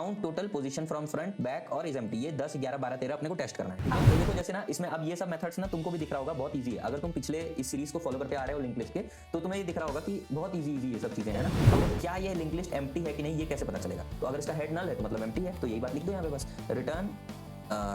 Count total, position from front, back और is empty. ये 10, 11, 12, 13 अपने को टेस्ट करना है। तो देखो जैसे ना इसमें अब ये सब मेथड्स ना तुमको भी दिख रहा होगा, बहुत इजी है। अगर तुम पिछले इस सीरीज को फॉलो करते आ रहे हो लिंक लिस्ट के, तो तुम्हें ये दिख रहा होगा कि बहुत इजी ये सब चीजें है ना। तो क्या ये लिंक लिस्ट एम्प्टी है कि नहीं ये कैसे पता चलेगा? तो अगर इसका हेड नल है तो मतलब एम्प्टी है, तो यही बात लिख दो यहाँ पे बस, return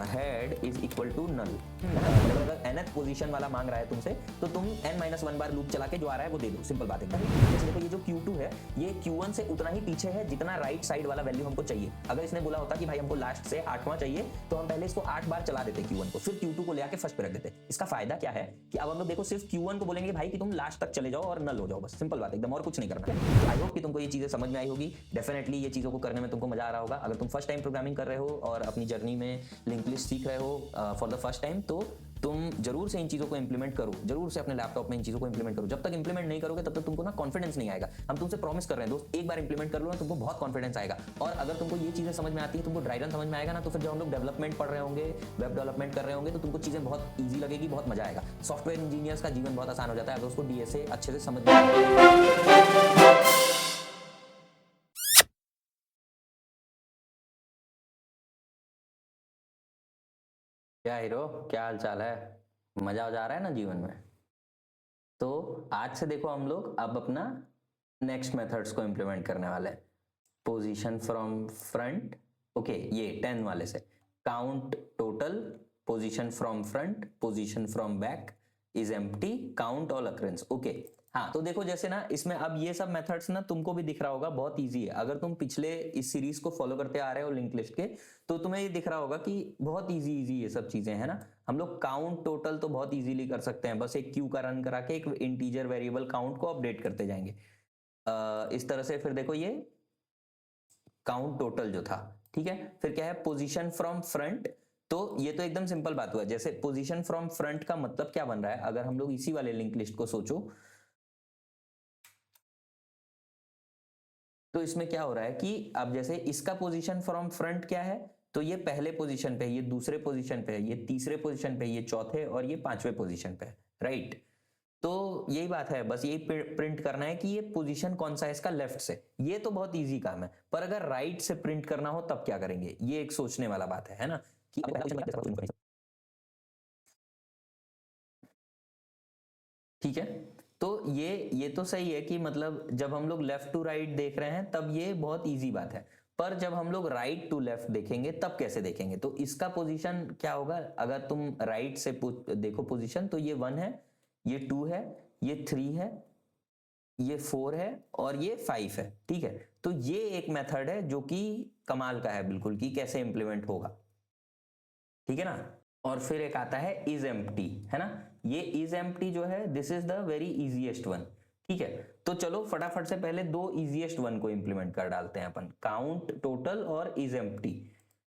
head is equal to null. मतलब अगर nth पोजीशन वाला मांग रहा है तुमसे, तो तुम n-1 बार लूप चला के जो आ रहा है वो दे दो, सिंपल बात है। जैसे देखो ये जो Q2 है ये Q1 से उतना ही पीछे है जितना राइट साइड वाला वैल्यू हमको चाहिए। अगर इसने बोला होता कि भाई हमको लास्ट से 8वां चाहिए, तो हम पहले इसको 8 बार चला देते Q1 को, फिर Q2 को ले आके फर्स्ट पे रख देते। इसका फायदा क्या है कि अब हम लोग देखो सिर्फ Q1 को बोलेंगे भाई कि तुम लास्ट तक चले जाओ और नल हो जाओ, बस सिंपल बात है एकदम, और कुछ नहीं करना। आई होप कि तुमको ये चीजें समझ में आई होगी। डेफिनेटली ये चीजों को करने में तुमको मजा आ रहा होगा। अगर तुम फर्स्ट टाइम प्रोग्रामिंग कर रहे हो और अपनी जर्नी में लिंक लिस्ट सीख रहे हो फॉर द फर्स्ट टाइम, तो तुम जरूर से इन चीजों को इंप्लीमेंट करो, जरूर से अपने लैपटॉप में इन चीजों को इंप्लीमेंट करो। जब तक इंप्लीमेंट नहीं करोगे तब तक तुमको ना कॉन्फिडेंस नहीं आएगा। हम तुमसे प्रॉमिस कर रहे हैं दोस्त, एक बार इंप्लीमेंट कर लो ना तुमको बहुत कॉन्फिडेंस आएगा। और अगर तुमको ये चीजें समझ में आती है, तुमको ड्राई रन समझ में आएगा ना, तो फिर जब हम लोग डेवलपमेंट पढ़ रहे होंगे, वेब डेवलपमेंट कर रहे होंगे, तो तुमको चीजें बहुत ईजी लगेगी, बहुत मजा आएगा। सॉफ्टवेयर इंजीनियर्स का जीवन बहुत आसान हो जाता है अगर उसको डीएसए अच्छे से समझ में। क्या हीरो, क्या हाल चाल है? मजा आ रहा है ना जीवन में? तो आज से देखो हम लोग अब अपना नेक्स्ट मेथड्स को इंप्लीमेंट करने वाले हैं। पोजीशन फ्रॉम फ्रंट, ओके, ये 10 वाले से count total, position from front, position from back, is empty, count all occurrence. Okay हाँ, तो देखो जैसे ना इसमें अब ये सब मेथड्स ना तुमको भी दिख रहा होगा, बहुत इजी है। अगर तुम पिछले इस सीरीज को फॉलो करते आ रहे हो लिंक लिस्ट के, तो तुम्हें ये दिख रहा होगा कि बहुत इजी ये सब चीजें है ना। हम लोग काउंट टोटल तो बहुत इजीली कर सकते हैं, बस एक क्यू का रन करा के एक इंटीजर वेरिएबल काउंट को अपडेट करते जाएंगे इस तरह से। फिर देखो ये काउंट टोटल जो था, ठीक है। फिर क्या है, पोजीशन फ्रॉम फ्रंट, तो ये तो एकदम सिंपल बात हुआ। जैसे पोजीशन फ्रॉम फ्रंट का मतलब क्या बन रहा है, अगर हम लोग इसी वाले लिंक लिस्ट को सोचो, तो इसमें क्या हो रहा है कि अब जैसे इसका पोजीशन फ्रॉम फ्रंट क्या है, तो ये पहले पोजीशन पे है, ये दूसरे पोजीशन पे है, ये तीसरे पोजीशन पे है, ये चौथे और ये 5वें पोजीशन पे है, राइट। तो यही बात है, बस यही प्रिंट करना है कि ये पोजीशन कौन सा है इसका लेफ्ट से। ये तो बहुत इजी काम है, पर अगर राइट से प्रिंट करना हो तब क्या करेंगे, ये एक सोचने वाला बात है ना कि ठीक है। तो ये तो सही है कि मतलब जब हम लोग लेफ्ट टू राइट देख रहे हैं तब ये बहुत इजी बात है, पर जब हम लोग राइट टू लेफ्ट देखेंगे तब कैसे देखेंगे? तो इसका पोजीशन क्या होगा, अगर तुम राइट से देखो पोजीशन, तो ये 1 है, ये 2 है, ये 3 है, ये 4 है और ये 5 है, ठीक है। तो ये एक मेथड है जो कि कमाल का है बिल्कुल, कि कैसे इंप्लीमेंट होगा, ठीक है ना। और फिर एक आता है इज एम्प्टी, है ना। ये इज एम्प्टी जो है, this is the very easiest one, ठीक है। तो चलो फटाफट से पहले दो इजीएस्ट वन को इंप्लीमेंट कर डालते हैं अपन, काउंट टोटल और इज एम्प्टी।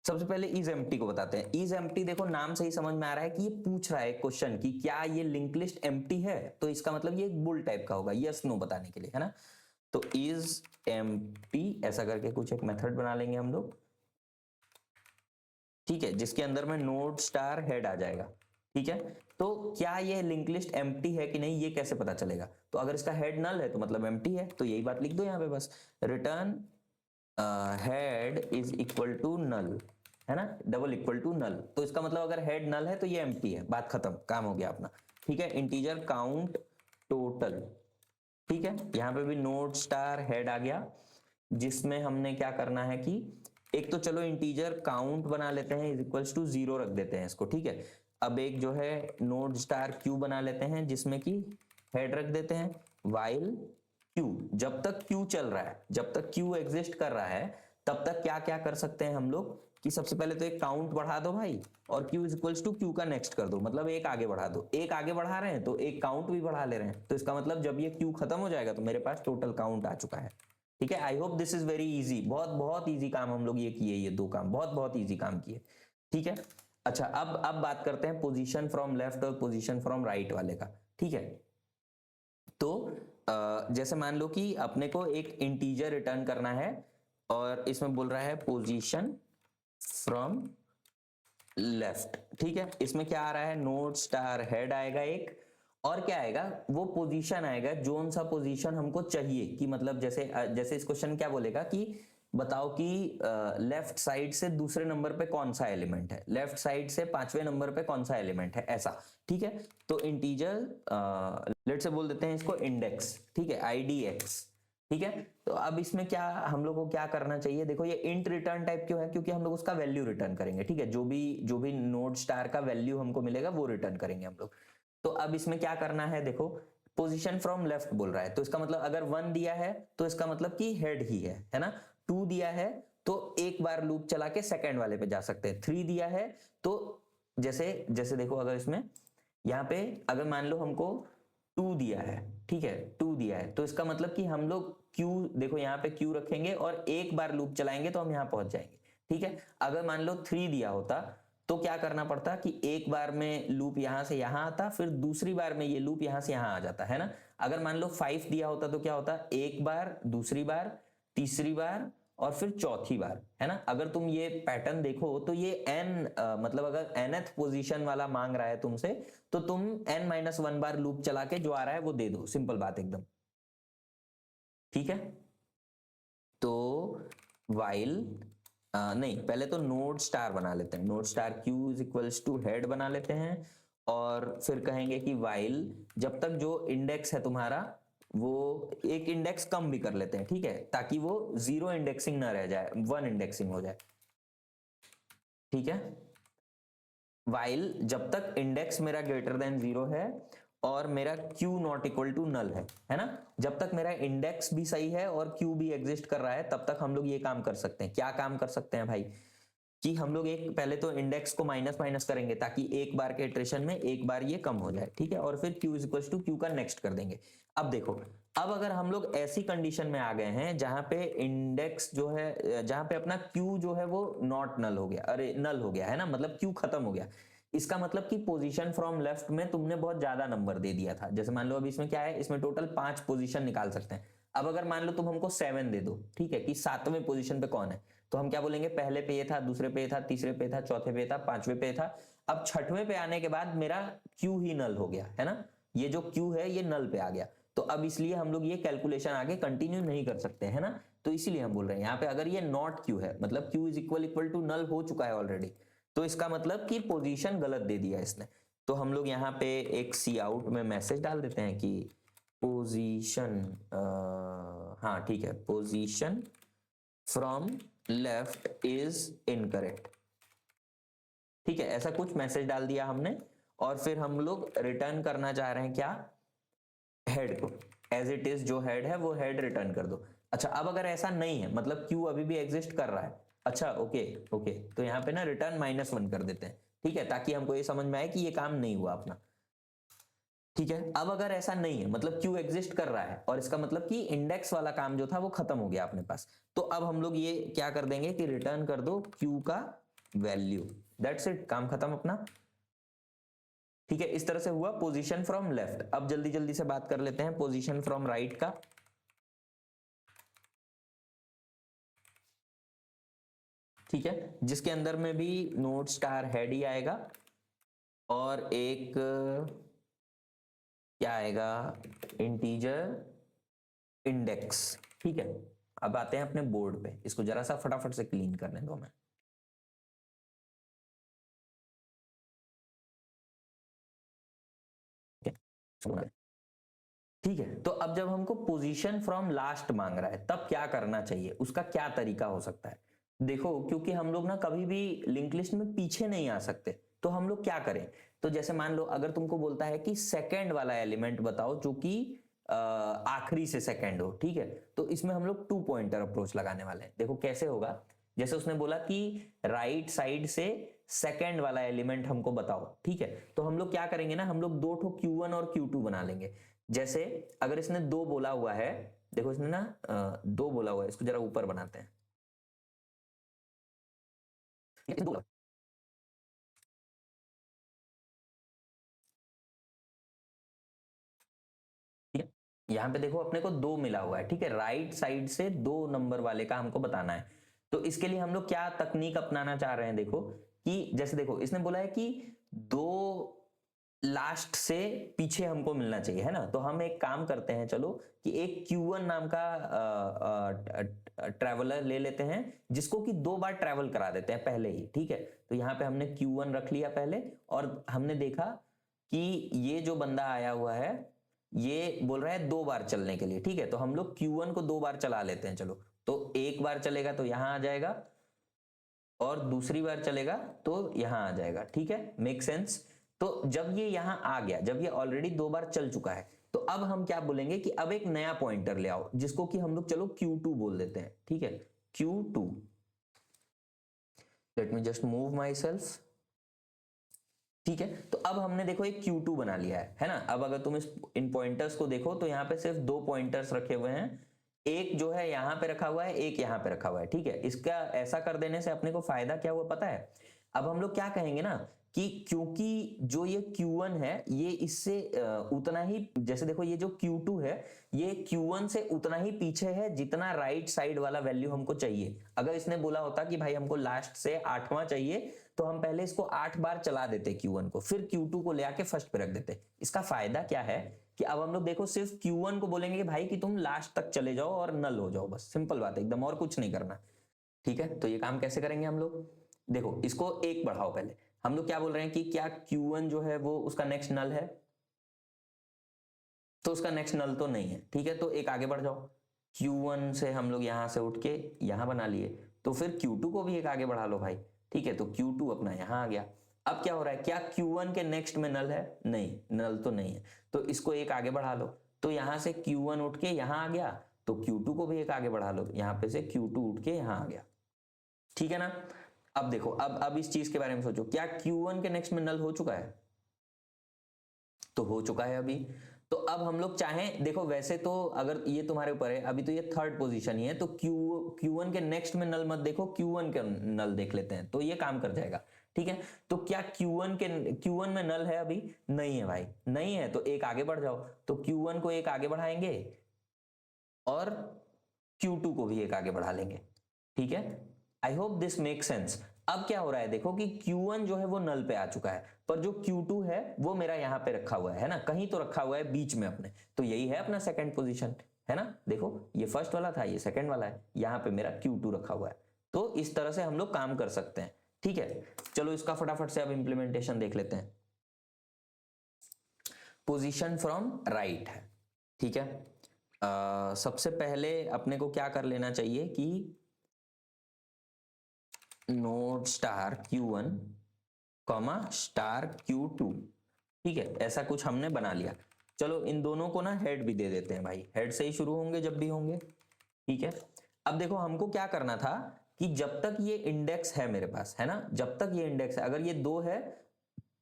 सबसे पहले इज एम्प्टी को बताते हैं। इज एम्प्टी देखो नाम से ही समझ में आ रहा है कि ये पूछ रहा है क्वेश्चन कि क्या ये लिंक लिस्ट एम्प्टी है, तो इसका मतलब ये एक बुल टाइप का होगा, यस नो बताने के लिए, है ना। तो इज एम्प्टी ऐसा करके कुछ एक मेथड बना लेंगे हम लोग, ठीक है, जिसके अंदर में नोड स्टार हेड आ जाएगा, ठीक है। तो क्या ये लिंक लिस्ट एम्प्टी है कि नहीं ये कैसे पता चलेगा? तो अगर इसका हेड नल है तो मतलब एम्प्टी है, तो यही बात लिख दो यहाँ पे बस, return head is equal to null, है ना, डबल इक्वल टू नल। तो इसका मतलब अगर हेड नल है तो ये एम्प्टी है, बात खत्म, काम हो गया अपना, ठीक है। इंटीजर काउंट टोटल, ठीक है, यहाँ पे भी नोड स्टार हेड आ गया, जिसमें हमने क्या करना है कि एक तो चलो इंटीजर काउंट बना लेते हैं, इज इक्वल्स टू 0 रख देते हैं इसको, ठीक है। अब एक जो है नोड स्टार क्यू बना लेते हैं, जिसमें कि हेड रख देते हैं, वाइल क्यू, जब तक क्यू चल रहा है, जब तक क्यू एग्जिस्ट कर रहा है, तब तक क्या क्या कर सकते हैं हम लोग कि सबसे पहले तो एक काउंट बढ़ा दो भाई, और q is equals to q का नेक्स्ट कर दो, मतलब एक आगे बढ़ा दो। एक आगे बढ़ा रहे हैं तो एक काउंट भी बढ़ा ले रहे हैं, तो इसका मतलब जब ये क्यू खत्म हो जाएगा तो मेरे पास टोटल काउंट आ चुका है, ठीक है। I hope this is very easy, बहुत बहुत इजी काम हम लोग ये किए, ये दो काम बहुत बहुत इजी काम किए, ठीक है। अच्छा अब बात करते हैं पोजीशन फ्रॉम लेफ्ट और पोजीशन फ्रॉम राइट वाले का, ठीक है। तो जैसे मान लो कि अपने को एक इंटीजर रिटर्न करना है और इसमें बोल रहा है पोजीशन फ्रॉम लेफ्ट, ठीक है। इसमें क्या आ रहा है, नोड स्टार हेड आएगा एक, और क्या आएगा, वो पोजीशन आएगा जोन सा पोजीशन हमको चाहिए, कि मतलब जैसे जैसे इस क्वेश्चन क्या बोलेगा कि बताओ कि लेफ्ट साइड से दूसरे नंबर पे कौन सा एलिमेंट है, लेफ्ट साइड से 5वें नंबर पे कौन सा एलिमेंट है, ऐसा। ठीक है, तो इंटीजर लेट से बोल देते हैं इसको इंडेक्स, ठीक है, IDX। ठीक है, तो अब इसमें क्या हम लोग को क्या करना चाहिए, देखो ये इंट रिटर्न टाइप क्यों है, क्योंकि हम लोग उसका वैल्यू रिटर्न करेंगे। ठीक है, जो भी नोड स्टार का वैल्यू हमको मिलेगा वो रिटर्न करेंगे हम लोग। तो अब इसमें क्या करना है, देखो पोजीशन फ्रॉम लेफ्ट बोल रहा है, तो इसका मतलब अगर 1 दिया है तो इसका मतलब कि हेड ही है ना। 2 दिया है तो एक बार लूप चला के सेकंड वाले पे जा सकते हैं। 3 दिया है तो जैसे जैसे देखो, अगर इसमें यहाँ पे अगर मान लो हमको 2 दिया है, ठीक है, 2 दिया है, तो इसका मतलब कि हम लोग क्यू, देखो यहाँ पे क्यू रखेंगे और एक बार लूप चलाएंगे तो हम यहाँ पहुंच जाएंगे। ठीक है, अगर मान लो 3 दिया होता तो क्या करना पड़ता कि एक बार में लूप यहां से यहां आता, फिर दूसरी बार में ये लूप यहां से यहां आ जाता है ना। अगर मान लो 5 दिया होता तो क्या होता, एक बार, दूसरी बार, तीसरी बार और फिर चौथी बार, है ना। अगर तुम ये पैटर्न देखो तो ये मतलब अगर nth पोजीशन वाला मांग रहा है तुमसे, तो तुम n-1 बार लूप चला के जो आ रहा है वो दे दो, सिंपल बात एकदम। ठीक है, तो वाइल नहीं, पहले तो नोड स्टार बना लेते हैं, node star q is equals to head बना लेते हैं, और फिर कहेंगे कि वाइल जब तक जो इंडेक्स है तुम्हारा वो एक इंडेक्स कम भी कर लेते हैं, ठीक है, ताकि वो 0 इंडेक्सिंग ना रह जाए, 1 इंडेक्सिंग हो जाए। ठीक है, वाइल जब तक इंडेक्स मेरा ग्रेटर देन 0 है और मेरा q not equal to null है ना, जब तक मेरा इंडेक्स भी सही है और q भी एग्जिस्ट कर रहा है तब तक हम लोग ये काम कर सकते हैं। क्या काम कर सकते हैं भाई, कि हम लोग एक पहले तो इंडेक्स को माइनस माइनस करेंगे ताकि एक बार के इटरेशन में एक बार ये कम हो जाए। ठीक है, और फिर q is equal to q का नेक्स्ट कर देंगे। अब देखो, अब अगर हम लोग ऐसी कंडीशन में आ गए हैं जहां पे इंडेक्स जो है, जहां पे अपना q जो है वो नॉट नल हो गया, अरे नल हो गया है ना, मतलब q खत्म हो गया, इसका मतलब कि पोजीशन फ्रॉम लेफ्ट में तुमने बहुत ज्यादा नंबर दे दिया था। जैसे मान लो अब इसमें क्या है, इसमें टोटल 5 पोजीशन निकाल सकते हैं। अब अगर मान लो तुम हमको 7 दे दो, ठीक है, कि 7वें पोजीशन पे कौन है, तो हम क्या बोलेंगे, पहले पे ये था, दूसरे पे था, तीसरे पे था, चौथे पे था, 5वें पे था। अब 6वें पे आने के बाद मेरा क्यू ही नल हो गया है ना, ये जो क्यू है ये नल पे आ गया। तो अब इसलिए हम लोग ये कैलकुलेशन आगे कंटिन्यू नहीं कर सकते है ना, तो इसीलिए हम बोल रहे हैं यहाँ पे अगर ये नॉट क्यू है, मतलब q is equal to null हो चुका है ऑलरेडी, तो इसका मतलब कि पोजीशन गलत दे दिया इसने। तो हम लोग यहाँ पे एक सी आउट में मैसेज डाल देते हैं कि पोजीशन, हाँ ठीक है, position from left is incorrect. ठीक है, ऐसा कुछ मैसेज डाल दिया हमने, और फिर हम लोग रिटर्न करना चाह रहे हैं क्या, हेड को, एज इट इज जो हेड है वो हेड रिटर्न कर दो। अच्छा, अब अगर ऐसा नहीं है, मतलब क्यू अभी भी एग्जिस्ट कर रहा है, अच्छा ओके ओके, तो यहाँ पे ना रिटर्न -1 कर देते हैं, ठीक है, ताकि हमको ये समझ में आए कि ये काम नहीं हुआ अपना। ठीक है, अब अगर ऐसा नहीं है, मतलब क्यू एग्जिस्ट कर रहा है और इसका मतलब कि इंडेक्स वाला काम जो था वो खत्म हो गया अपने पास, तो अब हम लोग ये क्या कर देंगे कि रिटर्न कर दो क्यू का वैल्यू, दैट्स इट, काम खत्म अपना। ठीक है, इस तरह से हुआ पोजीशन फ्रॉम लेफ्ट। अब जल्दी जल्दी से बात कर लेते हैं पोजीशन फ्रॉम राइट का। ठीक है, जिसके अंदर में भी नोड स्टार हेड ही आएगा और एक क्या आएगा, इंटीजर इंडेक्स। ठीक है, अब आते हैं अपने बोर्ड पे, इसको जरा सा फटाफट से क्लीन करने दो मैं। ठीक है, तो अब जब हमको पोजीशन फ्रॉम लास्ट मांग रहा है तब क्या करना चाहिए, उसका क्या तरीका हो सकता है। देखो, क्योंकि हम लोग ना कभी भी लिंक लिस्ट में पीछे नहीं आ सकते, तो हम लोग क्या करें, तो जैसे मान लो अगर तुमको बोलता है कि सेकंड वाला एलिमेंट बताओ जो कि आखिरी से सेकंड हो, ठीक है, तो इसमें हम लोग 2 पॉइंटर अप्रोच लगाने वाले हैं। देखो कैसे होगा, जैसे उसने बोला कि राइट साइड से सेकंड वाला एलिमेंट हमको बताओ, ठीक है, तो हम लोग क्या करेंगे ना, हम लोग 2 ठो Q1 और Q2 बना लेंगे। जैसे अगर इसने 2 बोला हुआ है, देखो इसने ना 2 बोला हुआ है, इसको जरा ऊपर बनाते हैं। ठीक है, यहाँ पे देखो अपने को 2 मिला हुआ है, ठीक है, राइट साइड से 2 नंबर वाले का हमको बताना है। तो इसके लिए हम लोग क्या तकनीक अपनाना चाह रहे हैं, देखो कि जैसे देखो इसने बोला है कि 2 लास्ट से पीछे हमको मिलना चाहिए, है ना, तो हम एक काम करते हैं, चलो कि एक Q1 नाम का ट्रैवलर ले लेते हैं जिसको कि 2 बार ट्रैवल करा देते हैं पहले ही, ठीक है। तो यहाँ पे हमने Q1 रख लिया पहले और हमने देखा कि ये जो बंदा आया हुआ है ये बोल रहा है 2 बार चलने के लिए, ठीक है। तो हम लोग Q1 को 2 बार चला लेते हैं, चलो। तो एक बार चलेगा तो यहां आ जाएगा और दूसरी बार चलेगा तो यहां आ जाएगा, ठीक है, मेक सेंस। तो जब ये यहां आ गया, जब ये ऑलरेडी 2 बार चल चुका है, तो अब हम क्या बोलेंगे कि अब एक नया पॉइंटर ले आओ जिसको कि हम लोग चलो Q2 बोल देते हैं, ठीक है। Q2, let me just move my self, ठीक है। तो अब हमने देखो एक Q2 बना लिया है ना। अब अगर तुम इन पॉइंटर्स को देखो तो यहाँ पे सिर्फ 2 पॉइंटर्स रखे हुए हैं, एक जो है यहाँ पे रखा हुआ है, एक यहाँ पे रखा हुआ है, ठीक है। इसका ऐसा कर देने से अपने को फायदा क्या हुआ पता है? अब हम लोग क्या कहेंगे ना कि क्योंकि जो ये Q1 है ये इससे उतना ही, जैसे देखो ये जो Q2 है ये Q1 से उतना ही पीछे है जितना राइट साइड वाला वैल्यू हमको चाहिए। अगर इसने बोला होता कि भाई हमको लास्ट से 8वां चाहिए तो हम पहले इसको 8 बार चला देते Q1 को, फिर Q2 को ले आके फर्स्ट पे रख देते। इसका फायदा क्या है कि अब हम लोग देखो सिर्फ Q1 को बोलेंगे कि भाई कि तुम लास्ट तक चले जाओ और नल हो जाओ, बस सिंपल बात है एकदम, और कुछ नहीं करना, ठीक है। तो ये काम कैसे करेंगे हम लोग? देखो इसको 1 बढ़ाओ पहले। हम लोग क्या बोल रहे हैं कि क्या Q1 जो है वो उसका नेक्स्ट नल है? तो उसका नेक्स्ट नल तो नहीं है, ठीक है। तो एक आगे बढ़ जाओ, Q1 से हम लोग यहां से उठ के यहां बना लिए, तो फिर Q2 को भी एक आगे बढ़ा लो भाई, ठीक है। तो Q2 अपना यहां आ गया। अब क्या हो रहा है, क्या Q1 के नेक्स्ट में नल है? नहीं, नल तो नहीं है, तो इसको एक आगे बढ़ा लो। तो यहां से Q1 उठ के यहां आ गया, तो Q2 को भी एक आगे बढ़ा लो, यहां पे से Q2 उठ के यहां आ गया, ठीक है ना। अब देखो, अब इस चीज के बारे में सोचो, क्या Q1 के नेक्स्ट में नल हो चुका है? तो हो चुका है अभी। तो अब हम लोग चाहें, देखो वैसे तो अगर ये तुम्हारे ऊपर है, अभी तो ये 3rd पोजीशन ही है, तो Q1 के नेक्स्ट में नल मत देखो, Q1 के नल देख लेते हैं, तो ये काम कर जाएगा, ठीक है। तो क्या Q1 में नल है? अभी नहीं है भाई, नहीं है, तो एक आगे बढ़ जाओ। तो Q1 को एक आगे बढ़ाएंगे और Q2 को भी एक आगे बढ़ा लेंगे, ठीक है। I hope this make sense. अब क्या हो रहा है देखो कि Q1 जो है वो नल पे आ चुका है, पर जो Q2 है वो मेरा यहां पे रखा हुआ है ना, कहीं तो रखा हुआ है बीच में अपने, तो यही है अपना 2nd पोजीशन, है ना। देखो ये फर्स्ट वाला था, ये 2nd वाला है, यहां पे मेरा Q2 रखा हुआ है। तो इस तरह से हम लोग काम कर सकते हैं, ठीक है। चलो इसका फटाफट से अब इंप्लीमेंटेशन देख लेते हैं। पोजीशन फ्रॉम राइट है, ठीक है। सबसे पहले अपने को क्या कर लेना चाहिए कि node star Q1 comma star Q2, ठीक है, ऐसा कुछ हमने बना लिया। चलो इन दोनों को ना हेड भी दे देते हैं भाई, हेड से ही शुरू होंगे जब भी होंगे, ठीक है। अब देखो हमको क्या करना था कि जब तक ये इंडेक्स है मेरे पास, है ना, जब तक ये इंडेक्स है, अगर ये 2 है,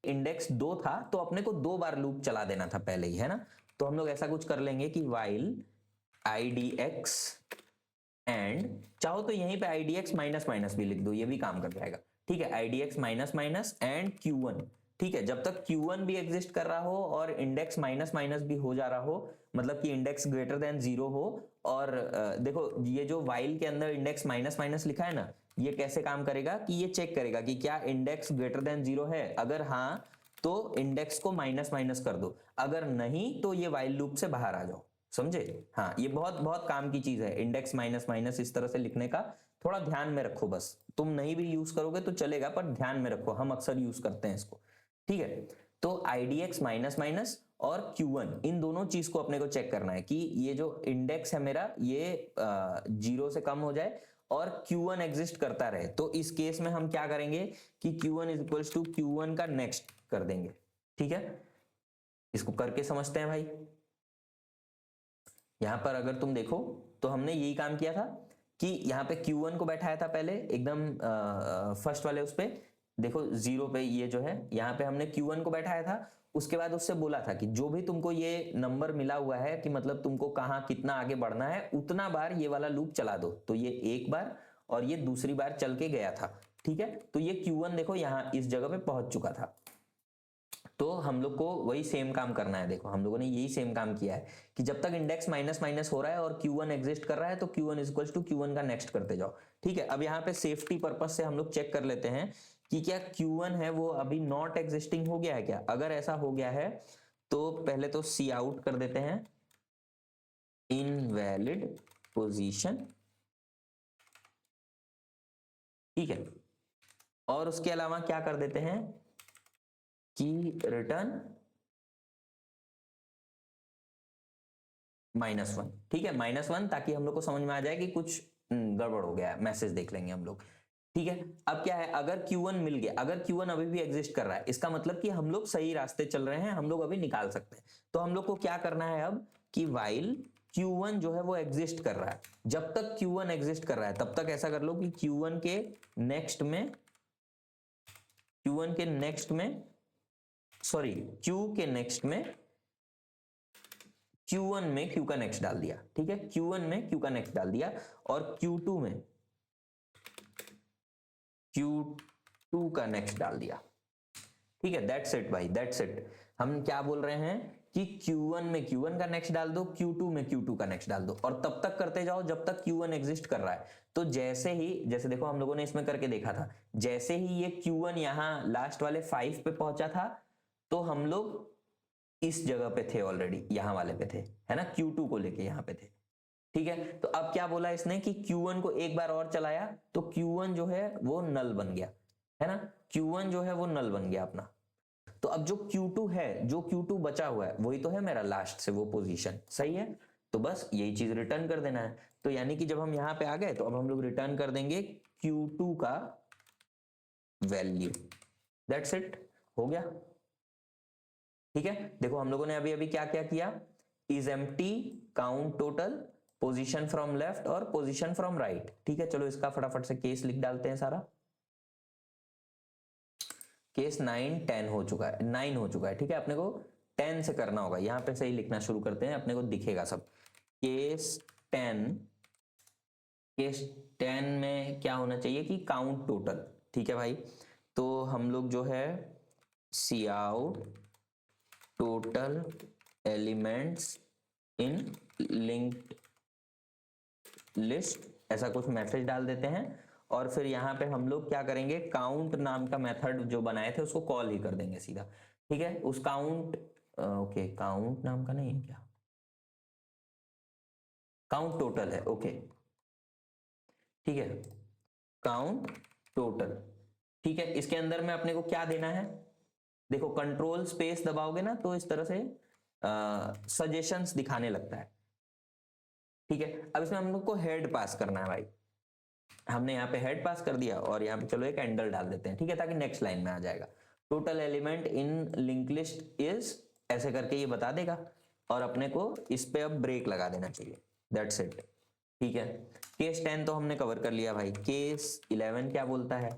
इंडेक्स 2 था, तो अपने को 2 बार लूप चला देना था पहले ही, है ना। तो हम लोग ऐसा कुछ कर लेंगे कि while idx एंड, चाहो तो यहीं पे idx माइनस माइनस भी लिख दो, ये भी काम कर जाएगा, ठीक है। idx minus minus and Q1, ठीक है। जब तक Q1 भी एग्जिस्ट कर रहा हो और इंडेक्स माइनस माइनस भी हो जा रहा हो, मतलब कि इंडेक्स ग्रेटर देन 0 हो, और देखो ये जो while के अंदर इंडेक्स माइनस माइनस लिखा है ना, ये कैसे काम करेगा कि ये चेक करेगा कि क्या इंडेक्स ग्रेटर देन 0 है, अगर हाँ तो इंडेक्स को माइनस माइनस कर दो, अगर नहीं तो ये while लूप से बाहर आ जाओ, समझे। हाँ, ये बहुत बहुत काम की चीज है, इंडेक्स माइनस माइनस इस तरह से लिखने का थोड़ा ध्यान में रखो, बस तुम नहीं भी यूज करोगे तो चलेगा, पर ध्यान में रखो, हम अक्सर यूज करते हैं इसको, ठीक है। तो idx माइनस माइनस और Q1, इन दोनों चीज को अपने को चेक करना है कि ये जो इंडेक्स है मेरा ये 0 से कम हो जाए और Q1 एग्जिस्ट करता रहे। तो इस केस में हम क्या करेंगे कि Q1 is equals to Q1 का नेक्स्ट कर देंगे, ठीक है। इसको करके समझते हैं भाई। यहां पर अगर तुम देखो तो हमने यही काम किया था कि यहाँ पे Q1 को बैठाया था पहले एकदम फर्स्ट वाले उस पे, देखो 0 पे ये जो है, यहाँ पे हमने Q1 को बैठाया था, उसके बाद उससे बोला था कि जो भी तुमको ये नंबर मिला हुआ है कि मतलब तुमको कहाँ कितना आगे बढ़ना है, उतना बार ये वाला लूप चला दो। तो ये एक बार और ये दूसरी बार चल के गया था, ठीक है। तो ये Q1 देखो यहाँ इस जगह पे पहुंच चुका था, तो हम लोग को वही सेम काम करना है। देखो हम लोगों ने यही सेम काम किया है कि जब तक इंडेक्स माइनस माइनस हो रहा है और Q1 एग्जिस्ट कर रहा है तो Q1 is equals to Q1 का नेक्स्ट करते जाओ, ठीक है। अब यहाँ पे सेफ्टी पर्पस से हम लोग चेक कर लेते हैं कि क्या Q1 है वो अभी नॉट एग्जिस्टिंग हो गया है क्या। अगर ऐसा हो गया है तो पहले तो सी आउट कर देते हैं, इनवैलिड पोजीशन, ठीक है। और उसके अलावा क्या कर देते हैं कि रिटर्न -1, ठीक है, -1, ताकि हम लोग को समझ में आ जाए कि कुछ गड़बड़ हो गया है, मैसेज देख लेंगे हम लोग। ठीक है, अब क्या है, अगर Q1 मिल गया, अगर Q1 अभी भी एग्जिस्ट कर रहा है, इसका मतलब कि हम लोग सही रास्ते चल रहे हैं, हम लोग अभी निकाल सकते हैं। तो हम लोग को क्या करना है अब कि while Q1 जो है वो एग्जिस्ट कर रहा है, जब तक Q1 एग्जिस्ट कर रहा है तब तक ऐसा कर लो कि Q1 के नेक्स्ट में सॉरी Q के नेक्स्ट में Q1 में Q का नेक्स्ट डाल दिया। ठीक है, Q1 में Q का नेक्स्ट डाल दिया और Q2 में Q2 का नेक्स्ट डाल दिया। ठीक है, दैट्स इट भाई, दैट्स इट। हम क्या बोल रहे हैं कि Q1 में Q1 का नेक्स्ट डाल दो, Q2 में Q2 का नेक्स्ट डाल दो, और तब तक करते जाओ जब तक Q1 एग्जिस्ट कर रहा है। तो जैसे देखो हम लोगों ने इसमें करके देखा था, जैसे ही ये Q1 यहाँ लास्ट वाले 5 पे पहुंचा था, तो हम लोग इस जगह पे थे ऑलरेडी, यहां वाले पे थे, है ना, Q2 को लेके यहां पे थे। ठीक है, तो अब क्या बोला इसने कि Q1 को एक बार और चलाया तो Q1 जो है वो नल बन गया, है ना, Q1 जो है वो नल बन गया अपना। तो अब जो Q2 है, जो Q2 बचा हुआ है, वही तो है मेरा लास्ट से वो पोजीशन, सही है। तो बस यही चीज रिटर्न कर देना है। तो यानी कि जब हम यहां पे आ गए तो अब हम लोग रिटर्न कर देंगे Q2 का वैल्यू, दैट्स इट, हो गया। ठीक है, देखो हम लोगों ने अभी अभी क्या क्या किया, is empty, count total, position from left और पोजीशन फ्रॉम राइट। ठीक है, चलो इसका फटाफट से केस लिख डालते हैं सारा। केस 9 10 हो चुका है, 9 हो चुका है। ठीक है, अपने को 10 से करना होगा, यहां पे से ही लिखना शुरू करते हैं, अपने को दिखेगा सब। केस 10 में क्या होना चाहिए कि काउंट टोटल। ठीक है भाई, तो हम लोग जो है cout total elements in linked list, ऐसा कुछ मैसेज डाल देते हैं। और फिर यहां पे हम लोग क्या करेंगे, काउंट नाम का मेथड जो बनाए थे उसको कॉल ही कर देंगे सीधा। ठीक है, उस काउंट, ओके, काउंट नाम का नहीं है क्या, काउंट टोटल है, ओके, ठीक है, काउंट टोटल। ठीक है, इसके अंदर में अपने को क्या देना है, देखो कंट्रोल स्पेस दबाओगे ना तो इस तरह से सजेशंस दिखाने लगता है। ठीक है, अब इसमें हम लोग को हेड पास करना है भाई, हमने यहाँ पे हेड पास कर दिया और यहाँ पे चलो एक एंडल डाल देते हैं। ठीक है, ताकि नेक्स्ट लाइन में आ जाएगा, total element in link list is, ऐसे करके ये बता देगा, और अपने को इस पे अब ब्रेक लगा देना चाहिए, दैट्स इट। ठीक है, केस 10 तो हमने कवर कर लिया भाई। केस 11 क्या बोलता है,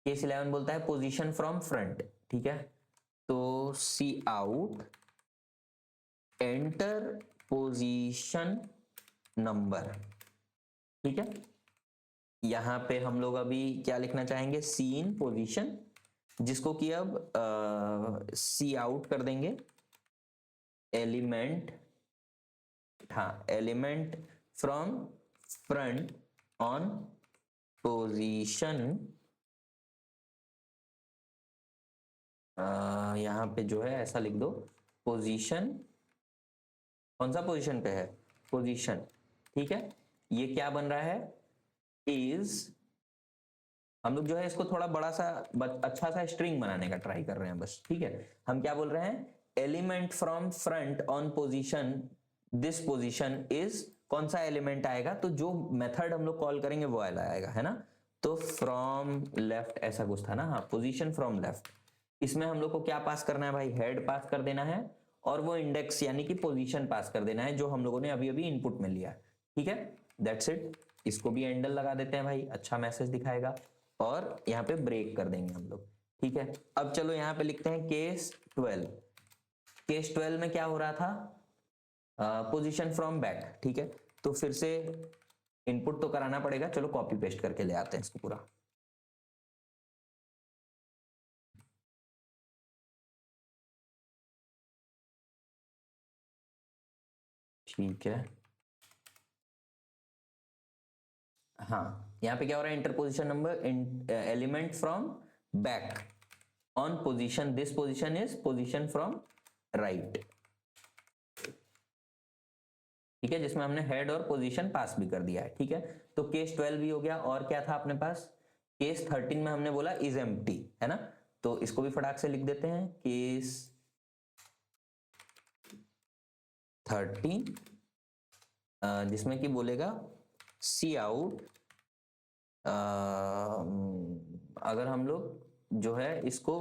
केस 11 बोलता है पोजीशन फ्रॉम फ्रंट। ठीक है, तो सी आउट एंटर पोजीशन नंबर। ठीक है, यहां पे हम लोग अभी क्या लिखना चाहेंगे, सी इन पोजीशन, जिसको कि अब सी आउट कर देंगे एलिमेंट, हाँ, element from front on position, यहां पे जो है ऐसा लिख दो, पोजीशन, कौन सा पोजीशन पे है, पोजीशन। ठीक है, ये क्या बन रहा है, इज, हम लोग जो है इसको थोड़ा बड़ा सा अच्छा सा स्ट्रिंग बनाने का ट्राई कर रहे हैं बस। ठीक है, हम क्या बोल रहे हैं, element from front on position, this position is, कौन सा एलिमेंट आएगा, तो जो मेथड हम लोग कॉल करेंगे वो वाला आएगा, है ना। तो फ्रॉम लेफ्ट ऐसा कुछ था ना, हाँ, पोजीशन फ्रॉम लेफ्ट। इसमें हम लोग को क्या पास करना है भाई, हेड पास कर देना है, और वो इंडेक्स यानी कि पोजीशन पास कर देना है जो हम लोगों ने अभी अभी इनपुट में लिया। ठीक है, दैट्स इट। इसको भी एंडल लगा देते हैं भाई, अच्छा मैसेज दिखाएगा, और यहाँ पे ब्रेक कर देंगे हम लोग। ठीक है, अब चलो यहाँ पे लिखते हैं केस 12। केस 12 में क्या हो रहा था, पोजीशन फ्रॉम बैक। ठीक है, तो फिर से इनपुट तो कराना पड़ेगा, चलो कॉपी पेस्ट करके ले आते हैं इसको पूरा। ठीक है, हाँ, यहाँ पे क्या हो रहा है, interposition number element from back on position, this position is position from right. ठीक है, जिसमें हमने हेड और पोजीशन पास भी कर दिया है। ठीक है, तो केस 12 भी हो गया, और क्या था अपने पास, केस 13 में हमने बोला इज एम्प्टी, है ना, तो इसको भी फटाक से लिख देते हैं, केस 13 जिसमें कि बोलेगा सी आउट, अगर हम लोग जो है इसको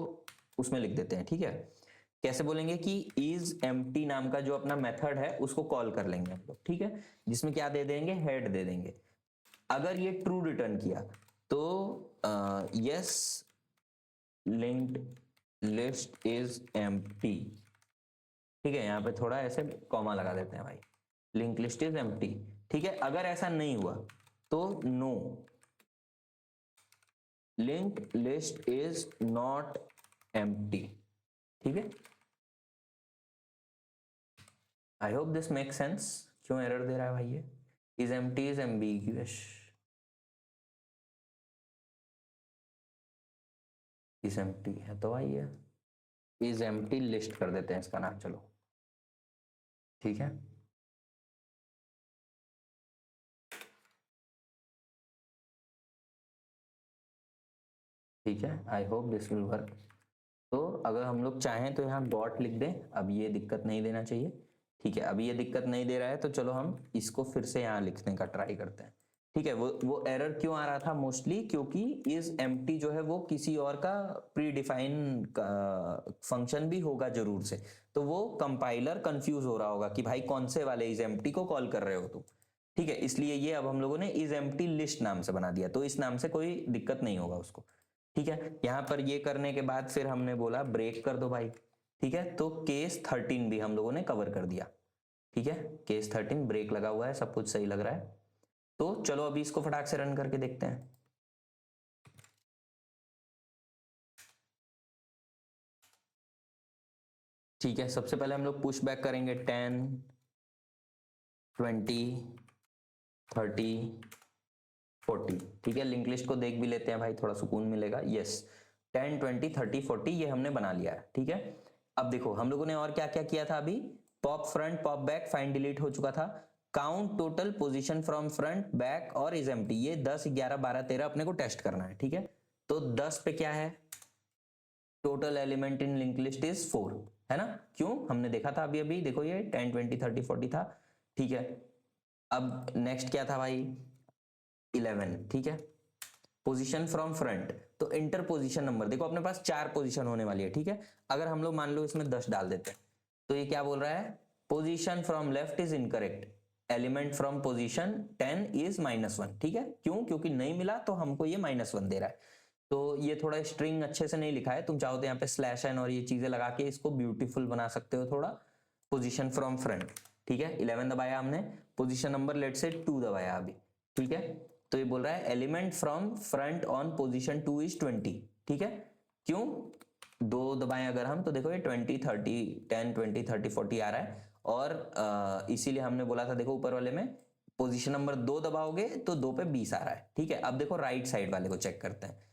उसमें लिख देते हैं, ठीक है, कैसे बोलेंगे कि इज एम्प्टी नाम का जो अपना मेथड है उसको कॉल कर लेंगे हम लोग, ठीक है, जिसमें क्या दे देंगे, हेड दे देंगे। अगर ये ट्रू रिटर्न किया तो yes linked list is empty, ठीक है, यहाँ पे थोड़ा ऐसे कॉमा लगा देते हैं भाई, लिंक लिस्ट इज एम्प्टी, ठीक है। अगर ऐसा नहीं हुआ तो no link list is not empty, ठीक है। I hope this make sense. क्यों एरर दे रहा है भाई ये, is empty is ambiguous, is empty है तो भाई ये इज एम्प्टी लिस्ट कर देते हैं इसका नाम, चलो ठीक है। ठीक है, I hope this will work. तो अगर हम लोग चाहें तो यहाँ डॉट लिख दें, अब ये दिक्कत नहीं देना चाहिए, ठीक है, अभी ये दिक्कत नहीं दे रहा है, तो चलो हम इसको फिर से यहाँ लिखने का ट्राई करते हैं, ठीक है। वो एरर क्यों आ रहा था मोस्टली, क्योंकि इज एम्प्टी जो है वो किसी और का प्री डिफाइन फंक्शन भी होगा जरूर से, तो वो कंपाइलर कंफ्यूज हो रहा होगा कि भाई कौन से वाले इज एम्प्टी को कॉल कर रहे हो तुम, ठीक है, इसलिए ये अब हम लोगों ने इज एम्प्टी लिस्ट नाम से बना दिया, तो इस नाम से कोई दिक्कत नहीं होगा उसको, ठीक है। यहां पर ये करने के बाद फिर हमने बोला ब्रेक कर दो भाई, ठीक है, तो केस 13 भी हम लोगों ने कवर कर दिया, ठीक है, केस 13 ब्रेक लगा हुआ है, सब कुछ सही लग रहा है। तो चलो अभी इसको फटाक से रन करके देखते हैं। ठीक है, सबसे पहले हम लोग पुश बैक करेंगे 10 20 30 40, ठीक है, लिंक लिस्ट को देख भी लेते हैं भाई, थोड़ा सुकून मिलेगा। यस 10 20 30 40 ये हमने बना लिया है, ठीक है। अब देखो हम लोगों ने और क्या क्या किया था, अभी pop front pop back find delete हो चुका था, count total position from front back और इज एम्प्टी, ये 10 11 12 13 अपने को टेस्ट करना है, ठीक है। तो 10 पे क्या है, total element in link list is 4, है ना, क्यों, हमने देखा था अभी अभी, देखो ये 10 20 30 40 था, ठीक है। अब नेक्स्ट क्या था भाई, 11, ठीक है, पोजीशन फ्रॉम फ्रंट, तो इंटर पोजीशन नंबर, देखो अपने पास 4 पोजीशन होने वाली है, ठीक है। अगर हम लोग मान लो इसमें 10 डाल देते हैं, तो ये क्या बोल रहा है, position from left is incorrect, element from position 10 is -1, ठीक है, क्यों, क्योंकि नहीं मिला तो हमको ये -1 दे रहा है, तो ये थोड़ा स्ट्रिंग अच्छे से नहीं लिखा है, तुम चाहो तो यहाँ पे स्लैश एन और ये चीजें लगा के इसको ब्यूटीफुल बना सकते हो थोड़ा, पोजीशन फ्रॉम फ्रंट, ठीक है, 11 दबाया हमने, पोजीशन नंबर लेट से 2 दबाया अभी, ठीक है, तो ये बोल रहा है element from front on position 2 is 20, ठीक है, क्यों, 2 दबाएं अगर हम तो देखो ये 20 30 10 20 30 40 आ रहा है, और इसीलिए हमने बोला था, देखो ऊपर वाले में पोजीशन नंबर 2 दबाओगे तो 2 पे 20 आ रहा है, ठीक है। अब देखो राइट साइड वाले को चेक करते हैं,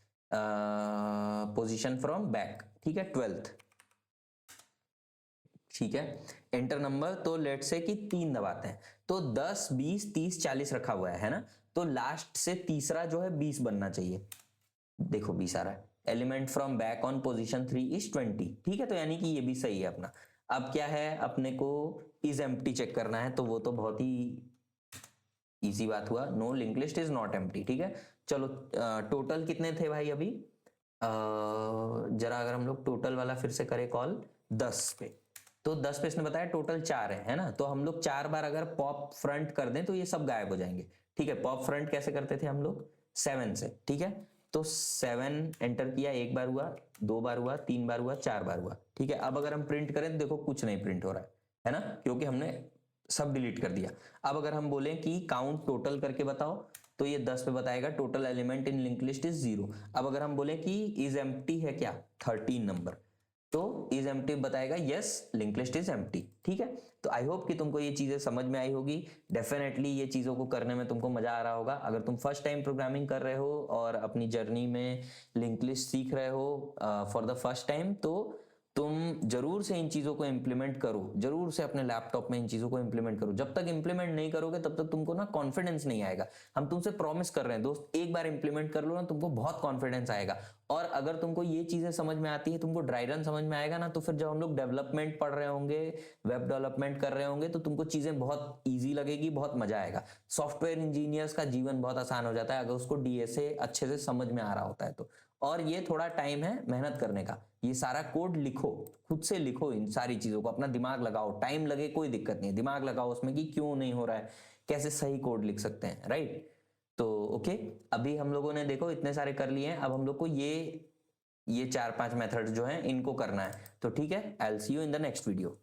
पोजीशन फ्रॉम बैक, ठीक है, 12th, ठीक है, एंटर नंबर, तो लेट से कि 3 दबाते हैं, तो 10 20 30 40 रखा हुआ है ना, तो लास्ट से तीसरा जो है 20 बनना चाहिए, देखो 20 आ रहा है, element from back on position 3 is 20, ठीक है, तो यानी कि ये भी सही है अपना। अब क्या है, अपने को इज एम्प्टी चेक करना है, तो वो तो बहुत ही इजी बात हुआ, no link list is not empty, ठीक है। चलो टोटल कितने थे भाई अभी, जरा अगर हम लोग टोटल वाला फिर से करें कॉल 10 पे, तो 10 पे इसने बताया टोटल 4 है ना, तो हम लोग 4 बार अगर पॉप फ्रंट कर दें तो ये सब गायब हो जाएंगे, ठीक है। पॉप फ्रंट कैसे करते थे हम लोग, 7 से, ठीक है, तो 7 एंटर किया, 1 बार हुआ, 2 बार हुआ, 3 बार हुआ, 4 बार हुआ, ठीक है। अब अगर हम प्रिंट करें तो देखो कुछ नहीं प्रिंट हो रहा है ना, क्योंकि हमने सब डिलीट कर दिया। अब अगर हम बोलें कि काउंट टोटल करके बताओ, तो ये 10 पे बताएगा total element in link list is 0। अब अगर हम बोले कि इज एम्प्टी है क्या, 13 नंबर, तो इज एम्प्टी बताएगा yes link list is empty, ठीक है। तो आई होप कि तुमको ये चीजें समझ में आई होगी, डेफिनेटली ये चीजों को करने में तुमको मजा आ रहा होगा। अगर तुम फर्स्ट टाइम प्रोग्रामिंग कर रहे हो और अपनी जर्नी में लिंक लिस्ट सीख रहे हो फॉर द फर्स्ट टाइम, तो तुम जरूर से इन चीजों को इंप्लीमेंट करो, जरूर से अपने लैपटॉप में इन चीजों को इंप्लीमेंट करो। जब तक इंप्लीमेंट नहीं करोगे तब तक तुमको ना कॉन्फिडेंस नहीं आएगा। हम तुमसे प्रॉमिस कर रहे हैं दोस्त, एक बार इंप्लीमेंट कर लो ना, तुमको बहुत कॉन्फिडेंस आएगा। और अगर तुमको ये चीजें समझ में आती है, तुमको ड्राई रन समझ में आएगा ना, तो फिर जब हम लोग डेवलपमेंट पढ़ रहे होंगे, वेब डेवलपमेंट कर रहे होंगे, तो तुमको चीजें बहुत ईजी लगेगी, बहुत मजा आएगा। सॉफ्टवेयर इंजीनियर्स का जीवन बहुत आसान हो जाता है अगर उसको डीएसए अच्छे से समझ में आ रहा होता है तो। और ये थोड़ा टाइम है मेहनत करने का। ये सारा कोड लिखो, खुद से लिखो, इन सारी चीजों को अपना दिमाग लगाओ। टाइम लगे कोई दिक्कत नहीं है, दिमाग लगाओ उसमें कि क्यों नहीं हो रहा है, कैसे सही कोड लिख सकते हैं, राइट। तो ओके, अभी हम लोगों ने देखो इतने सारे कर लिए हैं। अब हम लोग को ये 4-5 मेथड जो हैं इनको करना है। तो ठीक है, I will see you in the next video.